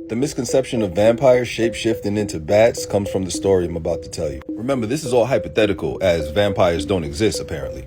The misconception of vampires shape-shifting into bats comes from the story I'm about to tell you. Remember, this is all hypothetical, as vampires don't exist, apparently.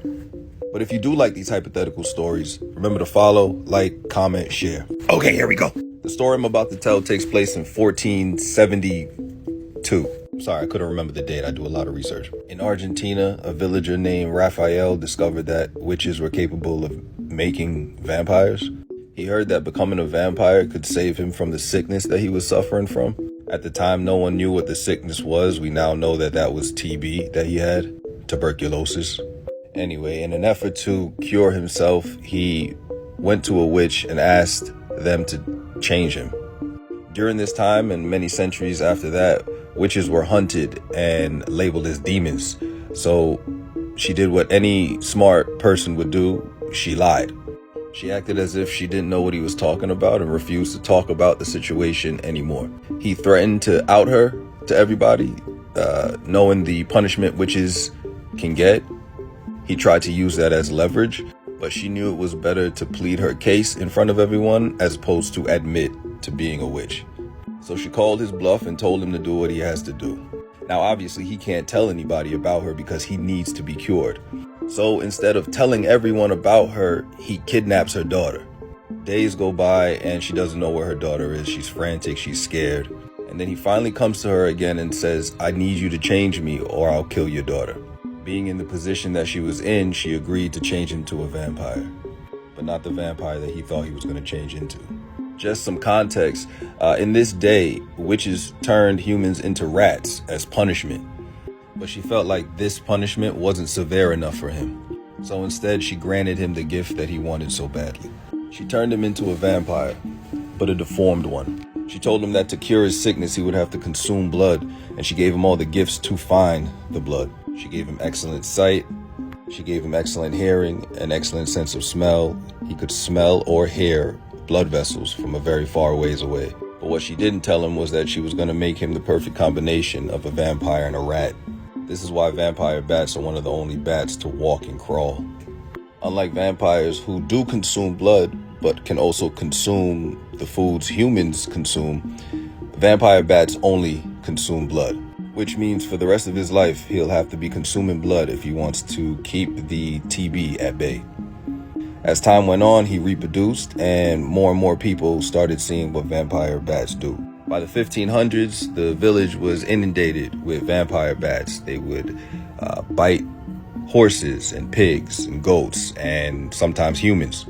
But if you do like these hypothetical stories, remember to follow, like, comment, share. Okay, here we go. The story I'm about to tell takes place in 1472. Sorry, I couldn't remember the date. I do a lot of research. In Argentina, a villager named Rafael discovered that witches were capable of making vampires. He heard that becoming a vampire could save him from the sickness that he was suffering from. At the time, no one knew what the sickness was. We now know that that was TB that he had, tuberculosis. Anyway, in an effort to cure himself, he went to a witch and asked them to change him. During this time and many centuries after that, witches were hunted and labeled as demons. So she did what any smart person would do. She lied. She acted as if she didn't know what he was talking about and refused to talk about the situation anymore. He threatened to out her to everybody, knowing the punishment witches can get. He tried to use that as leverage, but she knew it was better to plead her case in front of everyone as opposed to admit to being a witch. So she called his bluff and told him to do what he has to do. Now, obviously, he can't tell anybody about her because he needs to be cured. So instead of telling everyone about her, he kidnaps her daughter. Days go by and she doesn't know where her daughter is. She's frantic, she's scared. And then he finally comes to her again and says, "I need you to change me or I'll kill your daughter." Being in the position that she was in, she agreed to change him to a vampire, but not the vampire that he thought he was going to change into. Just some context, in this day, witches turned humans into rats as punishment. But she felt like this punishment wasn't severe enough for him. So instead, she granted him the gift that he wanted so badly. She turned him into a vampire, but a deformed one. She told him that to cure his sickness, he would have to consume blood, and she gave him all the gifts to find the blood. She gave him excellent sight. She gave him excellent hearing, an excellent sense of smell. He could smell or hear blood vessels from a very far ways away. But what she didn't tell him was that she was going to make him the perfect combination of a vampire and a rat. This is why vampire bats are one of the only bats to walk and crawl. Unlike vampires who do consume blood, but can also consume the foods humans consume, vampire bats only consume blood, which means for the rest of his life, he'll have to be consuming blood if he wants to keep the TB at bay. As time went on, he reproduced and more people started seeing what vampire bats do. By the 1500s, the village was inundated with vampire bats. They would bite horses and pigs and goats and sometimes humans.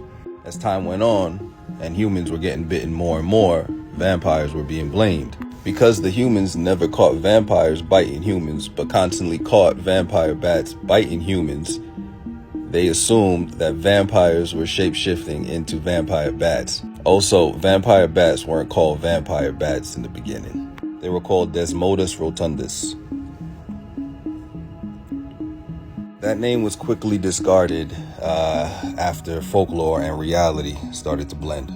As time went on and humans were getting bitten more and more, vampires were being blamed. Because the humans never caught vampires biting humans, but constantly caught vampire bats biting humans, they assumed that vampires were shape-shifting into vampire bats. Also, vampire bats weren't called vampire bats in the beginning. They were called Desmodus rotundus. That name was quickly discarded after folklore and reality started to blend.